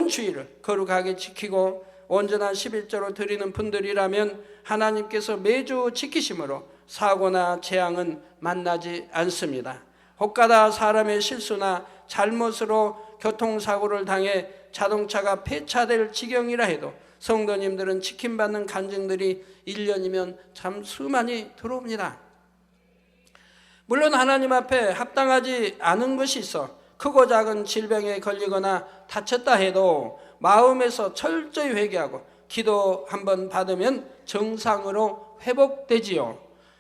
주일을 거룩하게 지키고 온전한 11조로 드리는 분들이라면 하나님께서 매주 지키심으로 사고나 재앙은 만나지 않습니다. 혹가다 사람의 실수나 잘못으로 교통사고를 당해 자동차가 폐차될 지경이라 해도 성도님들은 지킴받는 간증들이 1년이면 참 수많이 들어옵니다. 물론 하나님 앞에 합당하지 않은 것이 있어 크고 작은 질병에 걸리거나 다쳤다 해도 마음에서 철저히 회개하고 기도 한번 받으면 정상으로 회복되지요.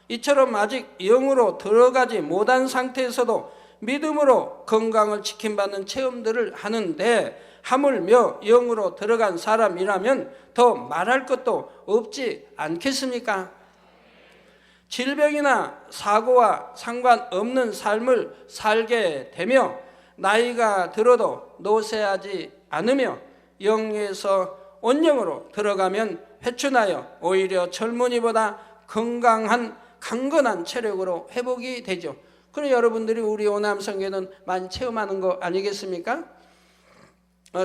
이처럼 아직 영으로 들어가지 못한 상태에서도 믿음으로 건강을 지킴받는 체험들을 하는데 하물며 영으로 들어간 사람이라면 더 말할 것도 없지 않겠습니까? 질병이나 사고와 상관없는 삶을 살게 되며 나이가 들어도 노쇠하지 않으며 영에서 온영으로 들어가면 회춘하여 오히려 젊은이보다 건강한 강건한 체력으로 회복이 되죠. 그럼 여러분들이 우리 오남 성교는 많이 체험하는 거 아니겠습니까?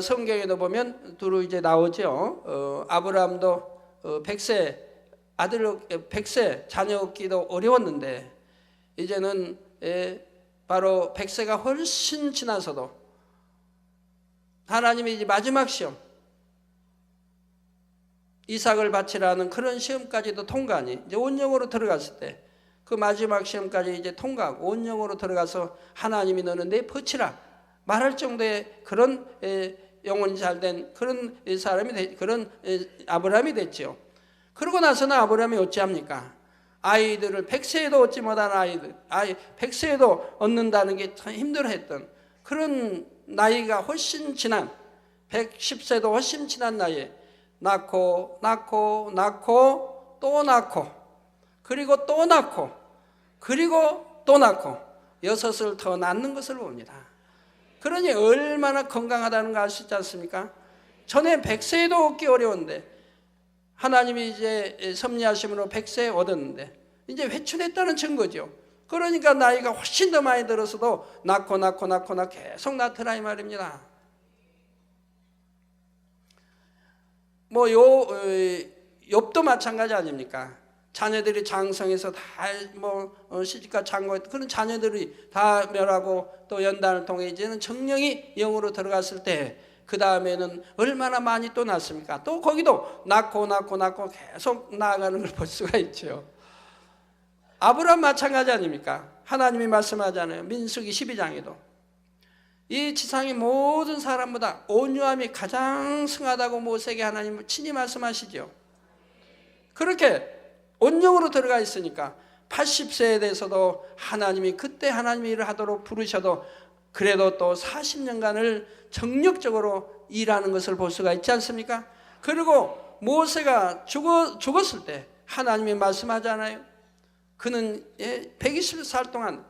성경에도 보면 두루 이제 나오죠. 아브라함도 100세 아들 100세 자녀 얻기도 어려웠는데 이제는 바로 100세가 훨씬 지나서도 하나님이 이제 마지막 시험 이삭을 바치라는 그런 시험까지도 통과하니 이제 온영으로 들어갔을 때 그 마지막 시험까지 이제 통과하고 온영으로 들어가서 하나님이 너는 내 벗치라 말할 정도의 그런 영혼이 잘된 그런 사람이 그런 아브라함이 됐죠. 그러고 나서는 아브라함이 어찌합니까? 아이들을 100세에도 얻지 못한 아이들 100세에도 얻는다는 게 참 힘들어했던 그런 나이가 훨씬 지난 110세도 훨씬 지난 나이에 낳고 또 낳고 그리고 또 낳고 그리고 또 낳고 6을 더 낳는 것을 봅니다. 그러니 얼마나 건강하다는 거 아시지 않습니까? 전에 100세에도 얻기 어려운데 하나님이 이제 섭리하심으로 100세 얻었는데 이제 회춘했다는 증거죠. 그러니까 나이가 훨씬 더 많이 들어서도 낳고 계속 낳더라 이 말입니다. 뭐 욥도 마찬가지 아닙니까? 자녀들이 장성해서 다 시집가 장가했던 그런 자녀들이 다 멸하고 또 연단을 통해 이제는 정령이 영으로 들어갔을 때 그 다음에는 얼마나 많이 또 낳습니까? 또 거기도 낳고 계속 나아가는 걸 볼 수가 있죠. 아브라함 마찬가지 아닙니까? 하나님이 말씀하잖아요. 민수기 12장에도 이 지상의 모든 사람보다 온유함이 가장 승하다고 모세에게 하나님은 친히 말씀하시죠. 그렇게 온영으로 들어가 있으니까 80세에 대해서도 하나님이 그때 하나님의 일을 하도록 부르셔도 그래도 또 40년간을 정력적으로 일하는 것을 볼 수가 있지 않습니까? 그리고 모세가 죽었을 때 하나님이 말씀하잖아요. 그는 120살 동안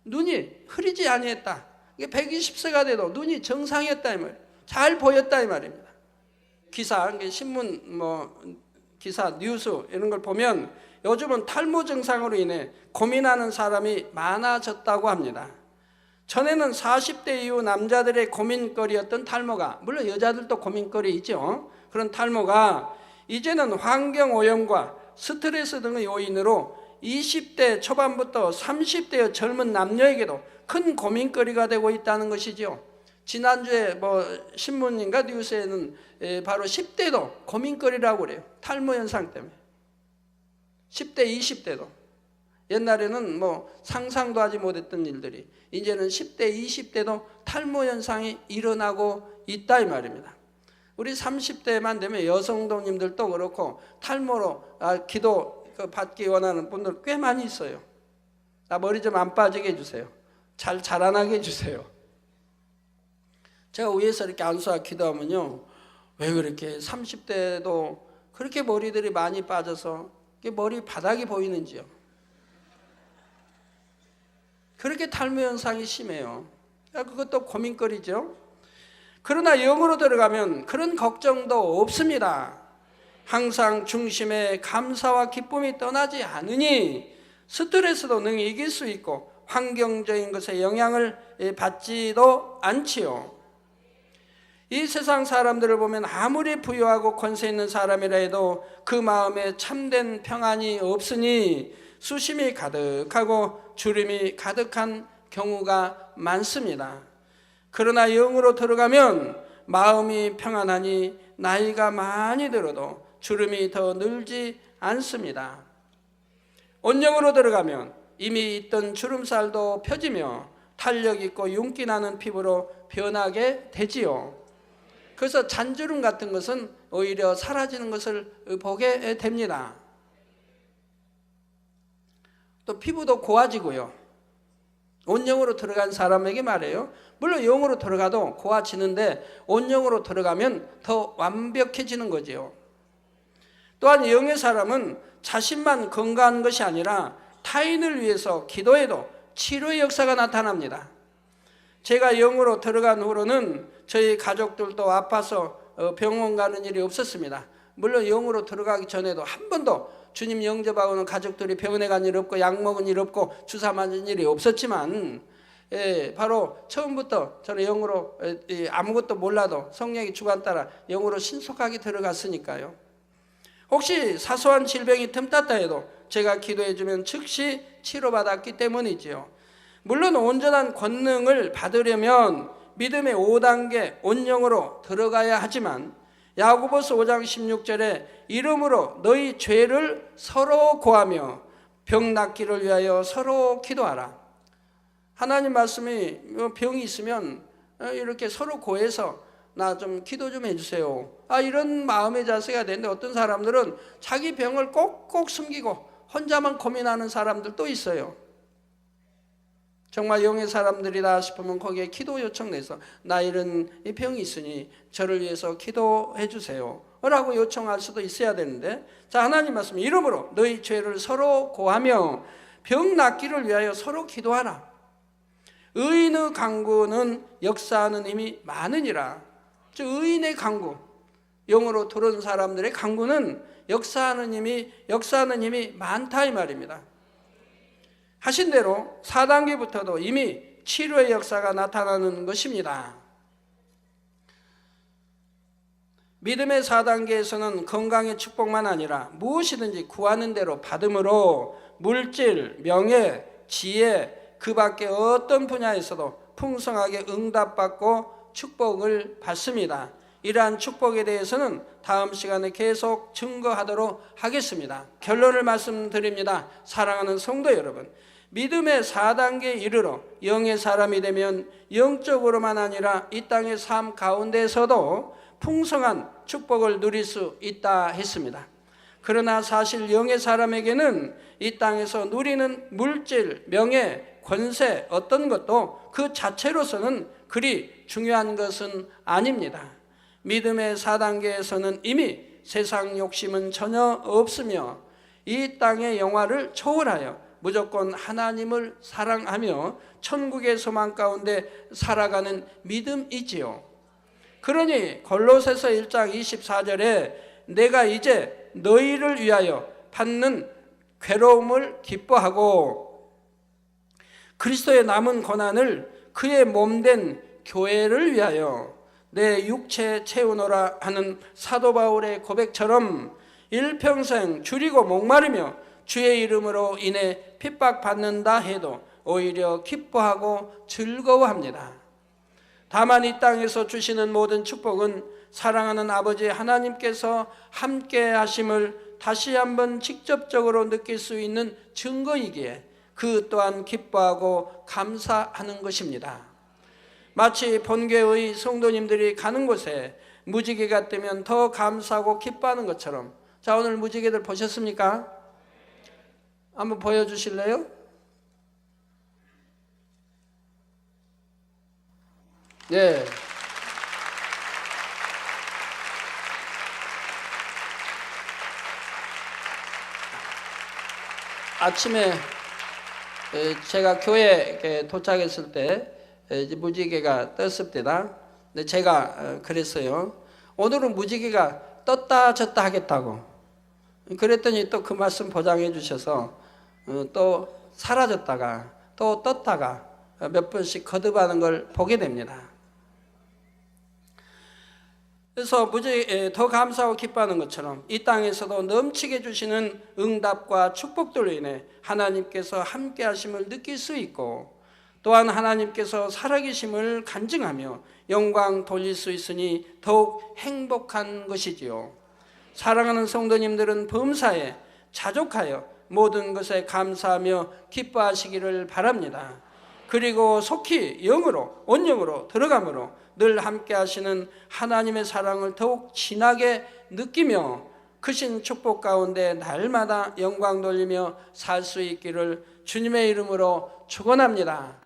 눈이 흐리지 아니했다. 120세가 돼도 눈이 정상이었다 이 말. 잘 보였다 이 말입니다. 기사, 신문 기사, 뉴스 이런 걸 보면 요즘은 탈모 증상으로 인해 고민하는 사람이 많아졌다고 합니다. 전에는 40대 이후 남자들의 고민거리였던 탈모가, 물론 여자들도 고민거리 있죠. 그런 탈모가 이제는 환경오염과 스트레스 등의 요인으로 20대 초반부터 30대의 젊은 남녀에게도 큰 고민거리가 되고 있다는 것이죠. 지난주에 신문인가 뉴스에는 바로 10대도 고민거리라고 그래요. 탈모 현상 때문에. 10대, 20대도. 옛날에는 상상도 하지 못했던 일들이 이제는 10대, 20대도 탈모 현상이 일어나고 있다 이 말입니다. 우리 30대만 되면 여성도님들도 그렇고 탈모로 기도 받기 원하는 분들 꽤 많이 있어요. 나 머리 좀 안 빠지게 해주세요. 잘 자라나게 해주세요. 제가 위에서 이렇게 안수하고 기도하면요, 왜 그렇게 30대도 그렇게 머리들이 많이 빠져서 머리 바닥이 보이는지요. 그렇게 탈모 현상이 심해요. 그것도 고민거리죠. 그러나 영으로 들어가면 그런 걱정도 없습니다. 항상 중심에 감사와 기쁨이 떠나지 않으니 스트레스도 능히 이길 수 있고 환경적인 것에 영향을 받지도 않지요. 이 세상 사람들을 보면 아무리 부유하고 권세 있는 사람이라 해도 그 마음에 참된 평안이 없으니 수심이 가득하고 주름이 가득한 경우가 많습니다. 그러나 영으로 들어가면 마음이 평안하니 나이가 많이 들어도 주름이 더 늘지 않습니다. 온영으로 들어가면 이미 있던 주름살도 펴지며 탄력 있고 윤기 나는 피부로 변하게 되지요. 그래서 잔주름 같은 것은 오히려 사라지는 것을 보게 됩니다. 또 피부도 고와지고요. 온영으로 들어간 사람에게 말해요. 물론 영으로 들어가도 고와지는데 온영으로 들어가면 더 완벽해지는 거지요. 또한 영의 사람은 자신만 건강한 것이 아니라 타인을 위해서 기도해도 치료의 역사가 나타납니다. 제가 영으로 들어간 후로는 저희 가족들도 아파서 병원 가는 일이 없었습니다. 물론 영으로 들어가기 전에도 한 번도 주님 영접하고는 가족들이 병원에 간 일 없고 약 먹은 일 없고 주사 맞은 일이 없었지만 바로 처음부터 저는 영으로 아무것도 몰라도 성령의 주관 따라 영으로 신속하게 들어갔으니까요. 혹시 사소한 질병이 틈탔다 해도 제가 기도해 주면 즉시 치료받았기 때문이지요. 물론 온전한 권능을 받으려면 믿음의 5단계 온영으로 들어가야 하지만 야고보서 5장 16절에 이름으로 너희 죄를 서로 고하며 병 낫기를 위하여 서로 기도하라. 하나님 말씀이 병이 있으면 이렇게 서로 고해서 나 좀 기도 좀 해주세요. 이런 마음의 자세가 되는데 어떤 사람들은 자기 병을 꼭꼭 숨기고 혼자만 고민하는 사람들도 있어요. 정말 영의 사람들이다 싶으면 거기에 기도 요청해서 나 이런 이 병이 있으니 저를 위해서 기도해 주세요 라고 요청할 수도 있어야 되는데, 자, 하나님 말씀 이름으로 너희 죄를 서로 고하며 병 낫기를 위하여 서로 기도하라. 의인의 간구는 역사하는 힘이 많으니라. 즉 의인의 간구, 영으로 들은 사람들의 간구는 역사하는 힘이 많다 이 말입니다. 하신 대로 4단계부터도 이미 치료의 역사가 나타나는 것입니다. 믿음의 4단계에서는 건강의 축복만 아니라 무엇이든지 구하는 대로 받음으로 물질, 명예, 지혜 그 밖에 어떤 분야에서도 풍성하게 응답받고 축복을 받습니다. 이러한 축복에 대해서는 다음 시간에 계속 증거하도록 하겠습니다. 결론을 말씀드립니다. 사랑하는 성도 여러분, 믿음의 4단계에 이르러 영의 사람이 되면 영적으로만 아니라 이 땅의 삶 가운데서도 풍성한 축복을 누릴 수 있다 했습니다. 그러나 사실 영의 사람에게는 이 땅에서 누리는 물질, 명예, 권세 어떤 것도 그 자체로서는 그리 중요한 것은 아닙니다. 믿음의 4단계에서는 이미 세상 욕심은 전혀 없으며 이 땅의 영화를 초월하여 무조건 하나님을 사랑하며 천국의 소망 가운데 살아가는 믿음이지요. 그러니 골로새서 1장 24절에 내가 이제 너희를 위하여 받는 괴로움을 기뻐하고 그리스도의 남은 고난을 그의 몸된 교회를 위하여 내 육체 채우노라 하는 사도 바울의 고백처럼 일평생 줄이고 목마르며 주의 이름으로 인해 핍박받는다 해도 오히려 기뻐하고 즐거워합니다. 다만 이 땅에서 주시는 모든 축복은 사랑하는 아버지 하나님께서 함께 하심을 다시 한번 직접적으로 느낄 수 있는 증거이기에 그 또한 기뻐하고 감사하는 것입니다. 마치 본교의 성도님들이 가는 곳에 무지개가 뜨면 더 감사하고 기뻐하는 것처럼, 자, 오늘 무지개들 보셨습니까? 한번 보여주실래요? 네. 아침에 제가 교회에 도착했을 때 이제 무지개가 떴습니다. 근데 제가 그랬어요. 오늘은 무지개가 떴다 졌다 하겠다고. 그랬더니 또 그 말씀 보장해 주셔서 또 사라졌다가 또 떴다가 몇 번씩 거듭하는 걸 보게 됩니다. 그래서 더 감사하고 기뻐하는 것처럼 이 땅에서도 넘치게 주시는 응답과 축복들로 인해 하나님께서 함께 하심을 느낄 수 있고 또한 하나님께서 살아계심을 간증하며 영광 돌릴 수 있으니 더욱 행복한 것이지요. 사랑하는 성도님들은 범사에 자족하여 모든 것에 감사하며 기뻐하시기를 바랍니다. 그리고 속히 영으로 온영으로 들어가므로 늘 함께 하시는 하나님의 사랑을 더욱 진하게 느끼며 크신 축복 가운데 날마다 영광 돌리며 살 수 있기를 주님의 이름으로 축원합니다.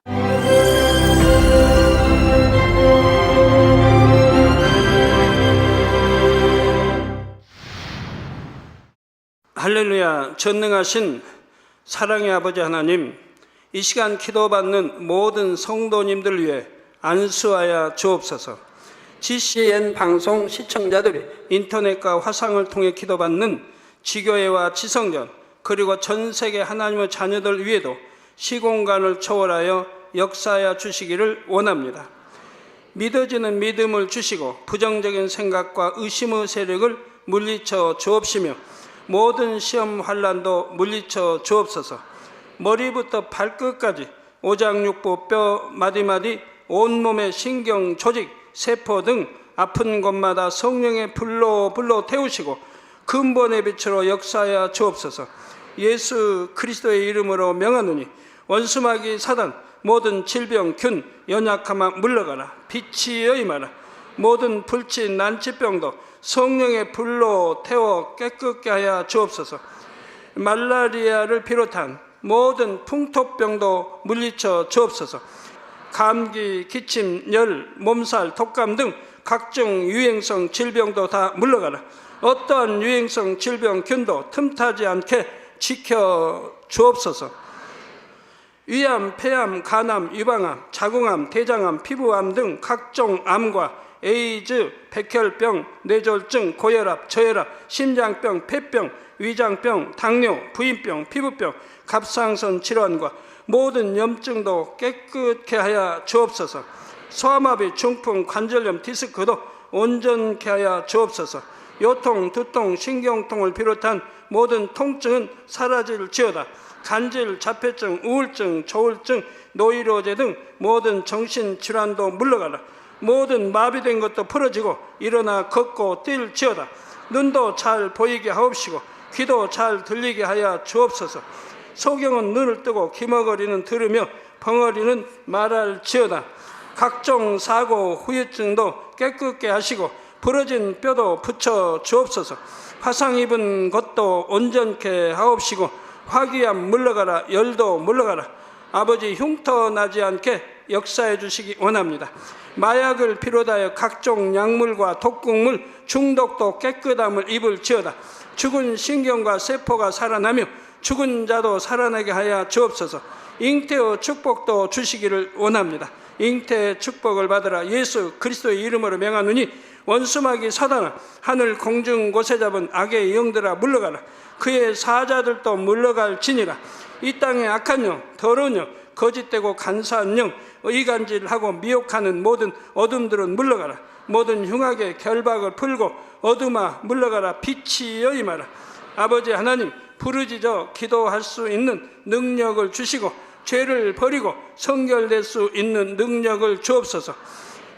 할렐루야. 전능하신 사랑의 아버지 하나님, 이 시간 기도받는 모든 성도님들을 위해 안수하여 주옵소서. GCN 방송 시청자들이 인터넷과 화상을 통해 기도받는 지교회와 지성전 그리고 전 세계 하나님의 자녀들 위에도 시공간을 초월하여 역사하여 주시기를 원합니다. 믿어지는 믿음을 주시고 부정적인 생각과 의심의 세력을 물리쳐 주옵시며 모든 시험 환난도 물리쳐 주옵소서. 머리부터 발끝까지 오장육부 뼈 마디마디 온몸의 신경 조직 세포 등 아픈 곳마다 성령의 불로 태우시고 근본의 빛으로 역사하여 주옵소서. 예수 그리스도의 이름으로 명하노니 원수마귀 사단 모든 질병 균 연약함아 물러가라. 빛이 여임하라. 모든 불치 난치병도 성령의 불로 태워 깨끗게 하여 주옵소서. 말라리아를 비롯한 모든 풍토병도 물리쳐 주옵소서. 감기, 기침, 열, 몸살, 독감 등 각종 유행성 질병도 다 물러가라. 어떠한 유행성 질병 균도 틈타지 않게 지켜 주옵소서. 위암, 폐암, 간암, 유방암, 자궁암, 대장암, 피부암 등 각종 암과 에이즈, 백혈병, 뇌졸중, 고혈압, 저혈압, 심장병, 폐병, 위장병, 당뇨, 부인병, 피부병, 갑상선 질환과 모든 염증도 깨끗게 하여 주옵소서. 소아마비, 중풍, 관절염, 디스크도 온전케 하여 주옵소서. 요통, 두통, 신경통을 비롯한 모든 통증은 사라질지어다. 간질, 자폐증, 우울증, 조울증, 노이로제 등 모든 정신질환도 물러가라. 모든 마비된 것도 풀어지고 일어나 걷고 뛸지어다. 눈도 잘 보이게 하옵시고 귀도 잘 들리게 하여 주옵소서. 소경은 눈을 뜨고 기머거리는 들으며 벙어리는 말할지어다. 각종 사고, 후유증도 깨끗게 하시고 부러진 뼈도 붙여 주옵소서. 화상 입은 것도 온전케 하옵시고 화기암 물러가라. 열도 물러가라. 아버지 흉터 나지 않게 역사해 주시기 원합니다. 마약을 비롯하여 각종 약물과 독극물 중독도 깨끗함을 입을지어다. 죽은 신경과 세포가 살아나며 죽은 자도 살아나게 하여 주옵소서. 잉태의 축복도 주시기를 원합니다. 잉태의 축복을 받으라. 예수 그리스도의 이름으로 명하노니 원수마귀 사단아 하늘 공중 곳에 잡은 악의 영들아 물러가라. 그의 사자들도 물러갈지니라. 이 땅의 악한 영, 더러운 영, 거짓되고 간사한 영, 의간질하고 미혹하는 모든 어둠들은 물러가라. 모든 흉악의 결박을 풀고 어둠아 물러가라. 빛이 여임하라. 아버지 하나님 부르짖어 기도할 수 있는 능력을 주시고 죄를 버리고 성결될 수 있는 능력을 주옵소서.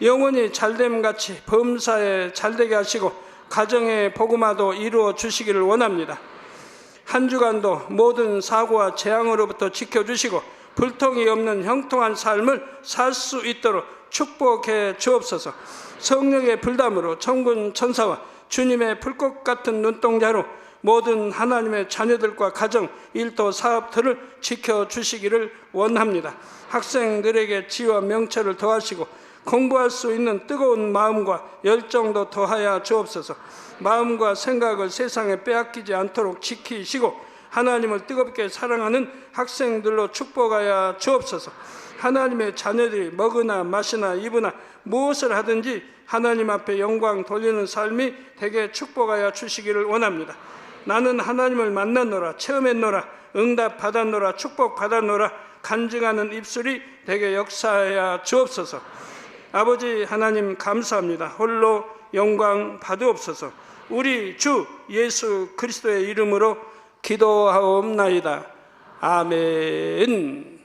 영원히 잘됨같이 범사에 잘되게 하시고 가정의 복음화도 이루어 주시기를 원합니다. 한 주간도 모든 사고와 재앙으로부터 지켜주시고 불통이 없는 형통한 삶을 살 수 있도록 축복해 주옵소서. 성령의 불담으로 천군 천사와 주님의 불꽃 같은 눈동자로 모든 하나님의 자녀들과 가정, 일도, 사업들을 지켜주시기를 원합니다. 학생들에게 지혜와 명철을 더하시고 공부할 수 있는 뜨거운 마음과 열정도 더하여 주옵소서. 마음과 생각을 세상에 빼앗기지 않도록 지키시고 하나님을 뜨겁게 사랑하는 학생들로 축복하여 주옵소서. 하나님의 자녀들이 먹으나 마시나 입으나 무엇을 하든지 하나님 앞에 영광 돌리는 삶이 되게 축복하여 주시기를 원합니다. 나는 하나님을 만났노라, 체험했노라, 응답 받았노라, 축복 받았노라 간증하는 입술이 되게 역사하여 주옵소서. 아버지 하나님 감사합니다. 홀로 영광 받으옵소서. 우리 주 예수 그리스도의 이름으로 기도하옵나이다. 아멘.